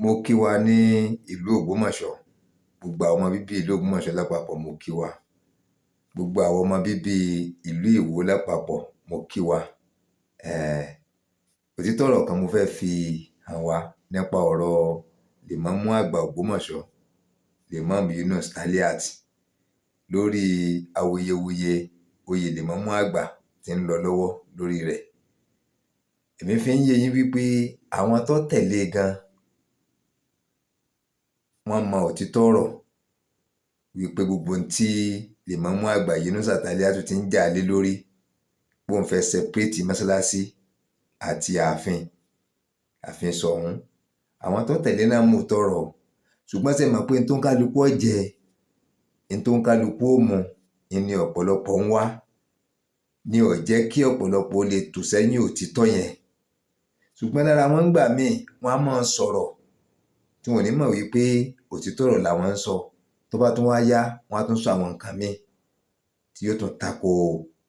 Mo kí wa ní ìlú Ògbómọ̀ṣọ́, gbogbo àwọn ọmọ bíbí ìlú Ògbómọ̀ṣọ́ lápapọ̀ mo kí wa, gbogbo àwọn ọmọ bíbí ìlú Ìwó lápapọ̀ mo kí wa. Òtítọ́ ọ̀rọ̀ kan mo fẹ́ fi hàn wá nípa ọ̀rọ̀ Lemamu àgbà Ògbómọ̀ṣọ́, Lemamu Yunus Taliat, lórí awuyewuye oyè Lemamu àgbà tí ń lọ lọ́wọ́ lórí rẹ̀. Èmi fi ń yé yín wípé àwọn tó tẹ̀lé gan wọ́n mọ òtítọ́ ọ̀rọ̀ wípé gbogbo ohun tí Lemamu àgbà Yunus Taliat ti ń jà lé lórí, bó ń fẹ́ sẹpẹ́rẹ́tì mọ́sálásí àti ààfin Ṣọ̀ún. Àwọn tó tẹ̀lé náà mú tọrọ, ṣùgbọ́n ṣe mọ̀ pé n tó ń kálukú ọ̀jẹ̀, n tó ń kálukú òmù ni ọ̀pọ̀lọpọ̀ ń wá, ní ó jẹ́ kí ọ̀pọ̀lọpọ̀ lè tò sẹ́yìn òtítọ́ yẹn. Ṣùgbọ́n lára wọn gbà míì wọ́n á máa sọ̀rọ̀ tí wọ́n ní mọ̀ wípé òtítọ́ ọ̀rọ̀ làwọn ń sọ, tó bá tún wá yá wọ́n á tún sọ àwọn nǹkan míì tí yóò tún tako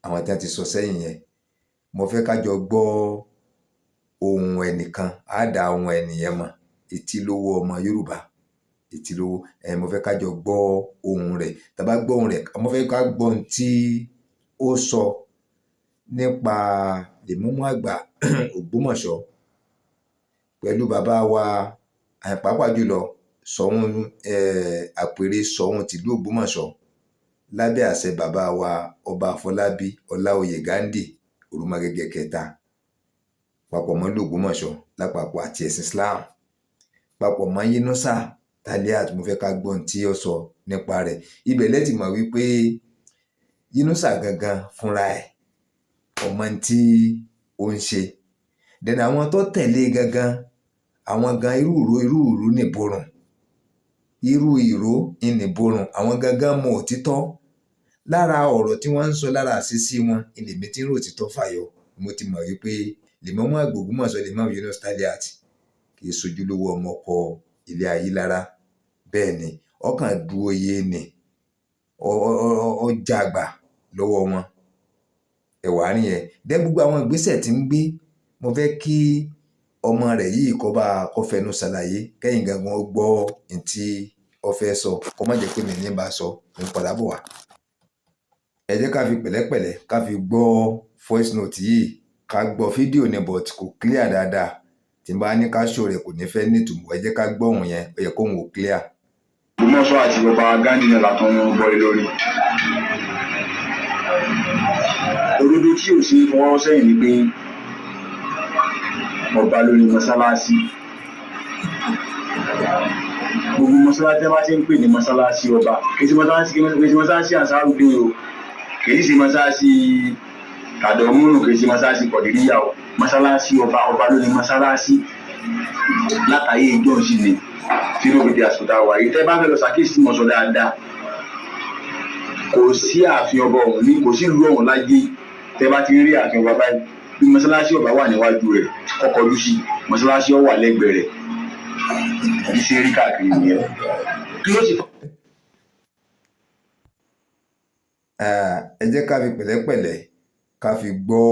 àwọn tí wọ́n ti sọ sẹ́yìn yẹn. Mo fẹ́ ká jọ gbọ́ ohun ẹnìkan, á dá ohun ẹnìyẹn mọ̀, etí lówó ọmọ Yorùbá, etí lówó. Mo fẹ́ ká jọ gbọ́ ohun rẹ̀. Tá bá gbọ́ ohun rẹ̀, mo fẹ́ ká gbọ́ ohun tí ó sọ nípa Lemamu àgbà Ògbómọ̀ṣọ́ pẹ̀lú bàbá wa, pàápàá jùlọ Ṣọ̀ún, àpèrè Ṣọ̀ún tìlú Ògbómọ̀ṣọ́ lábẹ́ àṣẹ bàbá wa ọba Afolabi Olaoye Ganghi Òrùmagẹ́gẹ́ kẹta, papọ̀ mọ́ ìlú Ògbómọ̀ṣọ́ lápapọ̀ àti ẹ̀sìn Islam, papọ̀ mọ́ Yunus Taliat. Mo fẹ́ ká gbọ́ ohun tí ó sọ nípa rẹ̀. Ibẹ̀ lẹ́tì mọ̀ wípé Yunus gangan fúnra ẹ̀ ọmọ tí ó ń ṣe. Dẹ̀nà àwọn tó tẹ̀lé gangan, àwọn gan irú ìró nìborùn, irú ìró ìnìborùn, àwọn gangan mọ òtítọ́ lára ọ̀rọ̀ tí wọ́n ń sọ, lára àṣìṣí wọn ilèmí tí ń rò òtítọ́ fàyọ. Mo ti mọ̀ wípé Lemamu àgbà Ògbómọ̀ṣọ́, Lemamu Yunus Taliat kì í sojúlówó ọmọ ọkọ ilé ayé lára. Bẹ́ẹ̀ ni ọkàn du oyè ni ọjà àgbà lọ́wọ́ wọn, ẹ̀wà rí yẹn. Dẹ́ gbogbo àwọn ìgbésẹ̀ tí ń gbé, mo fẹ́ kí ọmọ rẹ̀ yìí kó fẹnu ṣàlàyé, kẹ́yìn gangan ó gbọ́ ohun tí ó fẹ́ sọ, kó má jẹ́ pé mi ní bá sọ ń padà bọ̀ wá. Ẹ jẹ́ ká fi pẹ̀lẹ́pẹ̀lẹ́ ká fi gbọ́ voice note yìí, ká gbọ́ fídíò ní but kò clear dáadáa. Tí n bá ní ká show rẹ̀ kò ní fẹ́ nítumọ̀. Ẹ jẹ́ ká gbọ́ ohun yẹn, ó yẹ kó ohun ò clear. Ogbomosho àti Babawa Ganghi náà látọ̀ wọn bọ́ lórí. Òdodo tí ò sí fọwọ́ sẹ́yìn ni pé ọba ló ní mọ́sálásí. Gbogbo mọ́sálásí bá ti ń pè ní mọ́sálásí ọba, kì í ṣe mọ́sálásí Ansarudé o, kì í ṣe mọ́sálásí Kàdọ̀múnù, kì í ṣe mọ́sálásí Kọ̀dìríyà o. Mọ́sálásí ọba ló ní mọ́sálásí látàyè ìjọ sí ni tí ló fi di àsùtà wà yìí. Tẹ́ bá fẹ́ lọ ṣàkíyèsí mọ̀ sọ dáadáa, kò sí ààfin ọba ọ̀hún ní, kò sí ìlú ọ̀hún láyé. Tẹ́ bá ti rí ààfin ọba báyìí, bí mọ́sálásí ọba wà níwájú rẹ̀, kọ́kọ́ lù sí mọ́sálásí ó wà lẹ́gbẹ̀ẹ́ rẹ̀. Bí ṣe rí káàkiri nìyẹn. Kí ló sì fọ́? Ẹ jẹ́ ká fi pẹ̀lẹ́pẹ̀lẹ́ ká fi gbọ́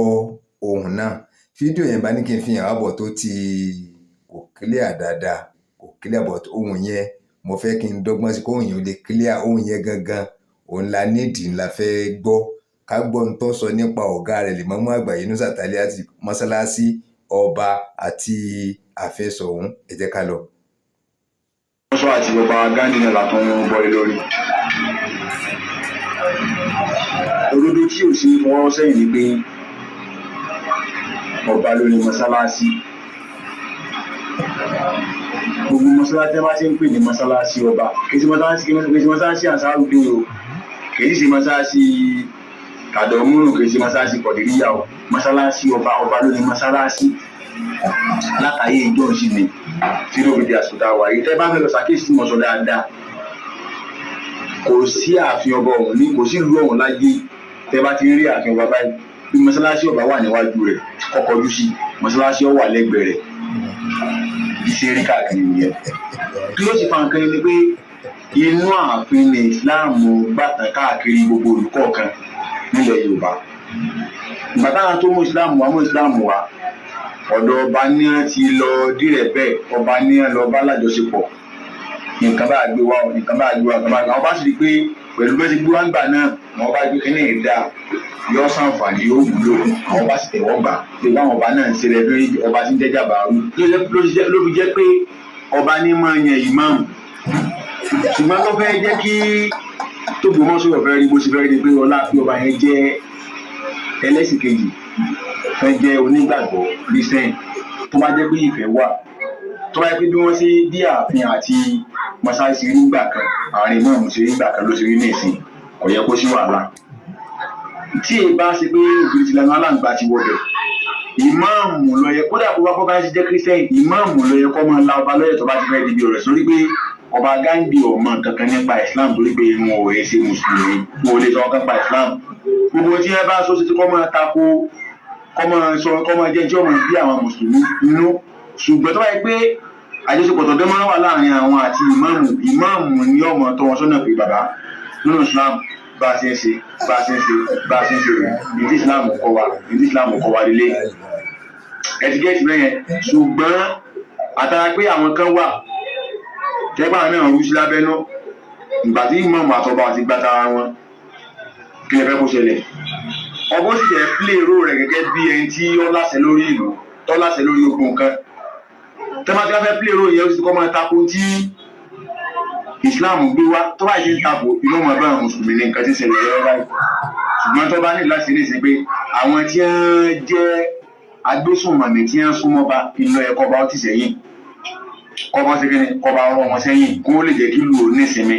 ohun náà. Fídíò yẹn bá ní kí n fi hàn àbọ̀ tó ti kò clear dáadáa, kò clear, but ohun yẹn mo fẹ́ kí n dọ́gbọ́n sí kó ohun yẹn lè clear. Ohun yẹn gangan òun la nídìí, ńlá fẹ́ gbọ́. Ká gbọ́ ohun tó sọ nípa ọ̀gá rẹ̀ Lemamu àgbà Yunus Taliat, mọ́sálásí ọba àti ààfin Ṣọ̀ún. Ẹ jẹ́ ká lọ. Ogbomosho àti Babawa Ganghi náà látọ̀ wọn bọ́ lórí. Òdodo tí ò sí fọwọ́ sẹ́yìn ni pé ọba ló ní mọ́sálásí. Gbogbo mọ́sálásí bá ti ń pè ní mọ́sálásí ọba, kì í ṣe mọ́sálásí Ansarudé o, kì í ṣe mọ́sálásí Kàdọ̀múnù, kì í ṣe mọ́sálásí Kọ̀dìríyà o. Mọ́sálásí ọba ló ní mọ́sálásí látàyè ìjọ sí ni tí ló fi di àsùtà wà yìí. Tẹ́ bá fẹ́ lọ ṣàkíyèsí mọ̀ sọ dáadáa, kò sí ààfin ọba ọ̀hún ní, kò sí ìlú ọ̀hún láyé. Tẹ́ bá ti rí ààfin ọba báyìí, bí mọ́sálásí ọba wà níwájú rẹ̀, kọ́kọ́ lù sí mọ́sálásí ó wà lẹ́gbẹ̀ẹ́ rẹ̀. Bí ṣe rí káàkiri nìyẹn. Kí ló sì fa nǹkan ni pé inú ààfin ní Islam gbàtàn káàkiri gbogbo olùkọ̀ọ̀kan nílẹ̀ Yorùbá. Ìgbà táwọn tó mú Islam wá, ọ̀dọ̀ ọba ní ti lọ dírẹ̀ bẹ́ẹ̀, ọba ní lọ bá lájọṣepọ̀, nǹkan bá gbé wá nǹkan bá gbé wá nǹkan bá gbé wá, àwọn bá sì rí pé pẹ̀lú bẹ́ẹ̀ ti gbé wá ń gbà náà àwọn bá gbé kínní ìdá yọ sàǹfààní yóò wúlò, àwọn bá sì tẹ̀wọ́ gbà pé báwọn ọba náà ń ṣe rẹ lórí ọba tí ń jẹ́jà bá rú ló fi jẹ́ pé ọba ní máa yan ìmáàmù. Ṣùgbọ́n tó fẹ́ jẹ́ kí Ògbómọ̀ṣó fẹ́ rí bó ṣe fẹ́ rí pé ọlá pé ọba yẹn jẹ́ ẹlẹ́sìn kejì, fẹ́ jẹ́ onígbàgbọ́ Christian, tó bá jẹ́ pé ìfẹ́ wà, tó bá jẹ́ pé bí wọ́n ṣe bí ààfin àti mọ́ṣáláṣí rí gbà kan, àárín ìmáàmù ṣe rí gbà kan ló ṣe rí nísìn, kò yẹ kó sí wàhálà. Tí èyí bá ṣe pé ògiri ti lanu aláǹgbá ti wọbẹ̀, ìmáàmù ló yẹ, kódà kó bá kọ́ bá ṣe jẹ́ Christian, ìmáàmù ló yẹ kó máa la ọba lọ́yẹ̀ tó bá ti fẹ́ di bí ọ̀rẹ́ sórí pé ọba Ganghi ọmọ kankan nípa Islam torí pé wọn ò ṣe mùsùlùmí, wọn ò lè sọ ọkàn pa Islam. Gbogbo tí ẹ bá sọ sí kọ́ máa tako, kọ́ máa jẹ́ tí ọmọ bí àwọn mùsùlùmí nínú. Ṣùgbọ́n tó bá yẹ pé àjọṣepọ̀ tó dán máa wà láàrin àwọn àti ìmáàmù ní ọmọ tó wọn sọ́nà pé bàbá nínú Islam bá a ṣe ń ṣe rẹ̀ ìdí Islam kọ́ wa lélẹ̀ ẹ̀tígẹ́tì bẹ́yẹn. Ṣùgbọ́n àtàrà pé àwọn kan wà tẹ́gbà náà rú sí lábẹ́nú, ìgbà tí ìmáàmù àtọba àti gbátara wọn kí lè fẹ́ kó ṣẹlẹ̀, ọgbọ́n sì jẹ́ plé ró rẹ̀ gẹ́gẹ́ bí ẹni tí ó láṣẹ lórí ìlú, tó láṣẹ lórí ogun nǹkan. Tẹ́gbà tí wọ́n fẹ́ plé ró yẹn ó sì kọ́ máa tako tí Islam gbé wá, tó bá yìí ń tako inú ọmọ bá àwọn mùsùlùmí ní nǹkan tí ṣẹlẹ̀ lọ́wọ́ báyìí. Ṣùgbọ́n tó bá ní láti rí sí pé àwọn tí wọ́n jẹ́ agbésùnmọ̀mí tí wọ́n súnmọ́ bá ìlọ ẹ̀kọ́ bá ó ti sẹ́yìn, kọ́bọ́ sí kíni kọba ọ̀rọ̀ wọn sẹ́yìn kó lè jẹ́ kí lù ó nísinmi.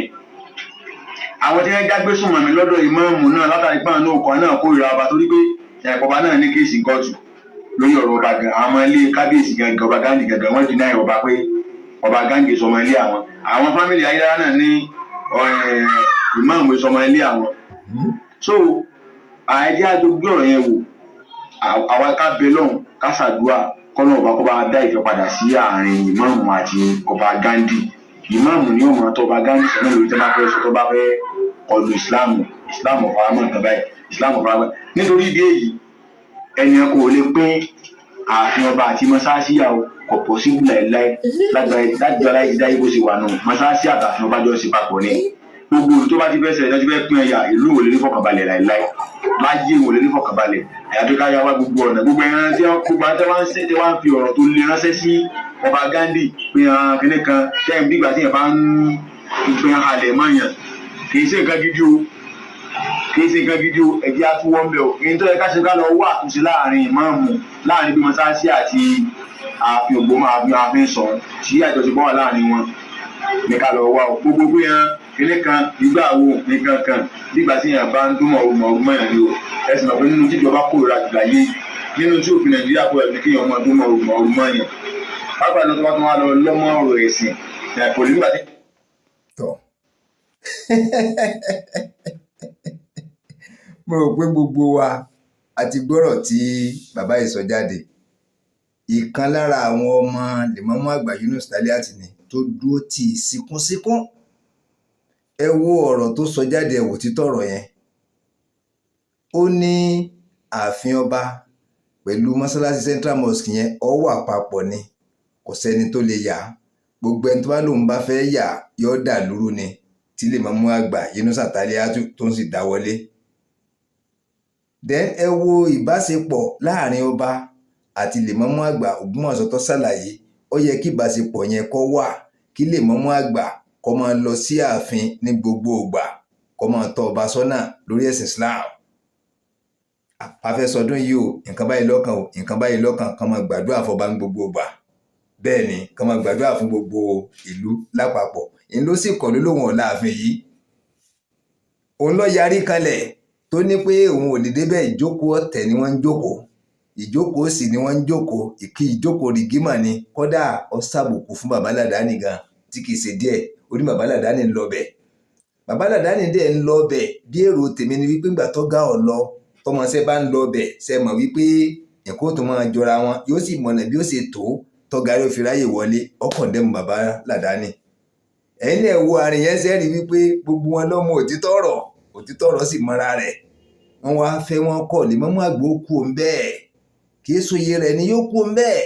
Àwọn tí wọ́n jágbé súnmọ́ mi lọ́dọ̀ ìmáàmù náà látàrí pé àwọn ọkọ̀ náà kórìíra ọba torí pé ẹ̀kọ́ba náà ní kéèsì kóòtù lórí ọ̀rọ̀ ọba gan. Àwọn ilé kábíyèsí gangan ọba Ganghi gangan wọ́n dínà ọba pé ọba Ganghi sọmọ ilé àwọn. Àwọn fámìlì ayélujára náà ní ìmáàmù sọmọ ilé àwọn. So àìjẹ́ àjọgbé ọ̀rọ̀ yẹn wò, àwa ká bẹ lọ́hùn ká ṣàdúrà kọ́nà ọba kó bá dá ìfẹ́ padà sí àárín ìmáàmù àti ọba Ganghi. Ìmáàmù ni ó mọ̀ tó ọba Ganghi sọ náà lórí tẹ́ bá fẹ́ sọ tó bá fẹ́ kọlu ìsìláàmù ọ̀faramọ́ nǹkan báyìí, ìsìláàmù ọ̀faramọ́. Nítorí ìdí èyí ẹnìyàn kò lè pín ààfin ọba àti mọ́ṣáláṣí yà kò pọ̀ sí láìláì láti ọlá ìdáyé bó ṣe wà nù. Mọ́ṣáláṣí àtàfin ọba jọ ṣe papọ̀ ni. Gbogbo tó bá ti fẹ́ ṣẹlẹ̀ tó ti fẹ́ pín ẹ̀yà ìlú ò lè ní fọkànbalẹ̀ láìláì, láyé ò lè ní fọkànbalẹ̀. Àyàfi ká yá wá gbogbo ọ̀nà, gbogbo ẹran tí gbogbo àti wá ń ṣe tí wá ń fi ọ̀rọ̀ tó lè ránṣẹ́ sí ọba Ganghi pé kíní kan tẹ́yìn bí ìgbà tí yẹn bá ń pín halẹ̀ mọ́yàn, kì í ṣe nǹkan gidi o, ẹ̀jẹ̀ àtúwọ́ ń bẹ̀ o. Èyí tó yẹ ká ṣe ká lọ wá àtúnṣe láàrin ìmáàmù, láàrin bí mọ́ṣáláṣí àti ààfin Ògbómọ̀ṣọ́ ààfin Ṣọ̀ún tí àjọṣepọ̀ wà láàrin wọn ní ká lọ wá o. Gbogbo pé kíní kan ìgbà wo nǹkan kan nígbà tí yẹn bá ń dúnmọ̀ ọgbọ́n yẹn ni o. Ẹ̀sìn náà pé nínú tí ìjọba kórìíra jù láyé nínú tí òfin Nàìjíríà kó ẹ̀mí kéèyàn ọmọ ọdún ọgbọ́n yẹn. Pápá ìlú tó bá tún wá lọ lọ́mọ ọ̀rọ̀ ẹ̀sìn kò ní gbà tí. Mo rò pé gbogbo wa àti gbọ́rọ̀ tí bàbá yìí sọ jáde. Ìkan lára àwọn ọmọ Lemamu àgbà Yunus Taliat ni tó dúró tì í síkúnsíkún. Ẹ wo ọ̀rọ̀ tó sọ jáde, ẹ wò títọ́ ọ̀rọ̀ yẹn. Ó ní ààfin ọba pẹ̀lú mọ́ṣáláṣí Central Mosque yẹn ó wà papọ̀ ni, kò sẹ́ni tó lè yà á. Gbogbo ẹni tó bá lóun bá fẹ́ yà yóò dà lúrú ni, tí Lemamu àgbà Yunus Taliat tó ń sì dáwọ́lé. Then ẹ wo ìbáṣepọ̀ láàrin ọba àti Lemamu àgbà Ògbómọ̀ṣọ́ tó ṣàlàyé. Ó yẹ kí ìbáṣepọ̀ yẹn kó wà, kí Lemamu àgbà kó máa lọ sí ààfin ní gbogbo ìgbà, kó máa tọ́ ọba sọ́nà lórí ẹ̀sìn Islam. Afẹ́sọdún yìí o, nǹkan báyìí lọ́kàn o, nǹkan báyìí lọ́kàn, kan máa gbàdúrà fọba ní gbogbo ìgbà. Bẹ́ẹ̀ ni, kan máa gbàdúrà fún gbogbo ìlú lápapọ̀. Ìyẹn ló sì kọ̀ lóhùn ọ̀la ààfin yìí. Òun ló yarí kalẹ̀ tó ní pé òun ò lè débẹ̀, ìjókòó ọ̀tẹ̀ ni wọ́n ń jókòó, ìjókòó sì ni wọ́n ń jókòó, ìjókòó rìgímà ni. Kódà ó ṣàbùkù fún bàbá Làdáni gan tí kì í ṣe díẹ̀. Ó ní bàbá Làdáni ń lọ bẹ̀. Bàbá Làdáni dẹ̀ ń lọ bẹ̀ bí èrò tèmi ni wípé ńgbà tó gá ọ̀ lọ, tọmọṣẹ́ bá ń lọ bẹ̀ ṣe mọ̀ wípé ẹ̀kọ́ tó máa jọra wọn, yóò sì mọ̀nà bí ó ṣe tó tọ́garí òfin ráyè wọlé. Ọkàn dẹ́mu bàbá Làdáni. Ẹ̀yin náà wo àrìn yẹn sẹ́rí wípé gbogbo wọn lọ́mọ òtítọ́ ọ̀rọ̀ sì mọ́ra rẹ̀. Wọ́n wá fẹ́ wọn kọ́ Lemamu àgbà ó kú òun bẹ́ẹ̀, kí kì í sóye rẹ̀ ni yóò kú mbẹ́ẹ̀.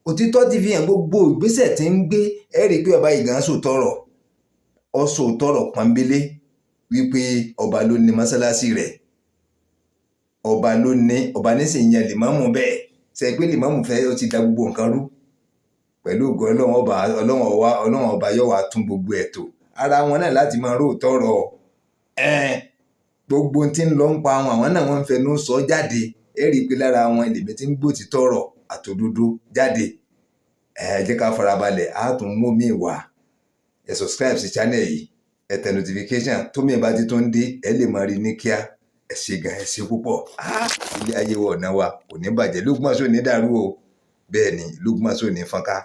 Òtítọ́ ti fi hàn gbogbo ìgbésẹ̀ tí ń gbé. Ẹ rí i pé ọba ìgàn sòtọ́rọ̀ ọ sòtọ́rọ̀ pọ́nbélé wípé ọba ló ní mọ́sálásí rẹ̀, ọba ló ní, ọba nísìnyí yan Lemamu bẹ́ẹ̀. Ṣe pé Lemamu fẹ́ ó ti da gbogbo nǹkan rú. Pẹ̀lú ògo Ọlọ́run ọba yóò wá tún gbogbo ẹ̀ tò. Ara wọn náà láti máa róòtọ́rọ̀ gbogbo tí ń lọ ń pa àwọn náà wọ́n ń fẹnu sọ jáde. Ẹ rí i pé lára wọn ilé tí ń gbòtítọ́rọ̀ àtòdodo jáde. Ẹ jẹ́ ká farabalẹ̀, á tún mú mi wá. Ẹ subscribe sí channel yìí, ẹ tẹ notification tó mi bá ti tún dé, ẹ lè máa rí ní kíá. Ẹ ṣé gan, ẹ ṣé púpọ̀. Ilé ayé wa ọ̀nà wa kò ní bàjẹ́. L'Ógbómọ̀ṣọ́ ò ní dàrú o. Bẹ́ẹ̀ ni, l'Ógbómọ̀ṣọ́ ò ní fọ́nká.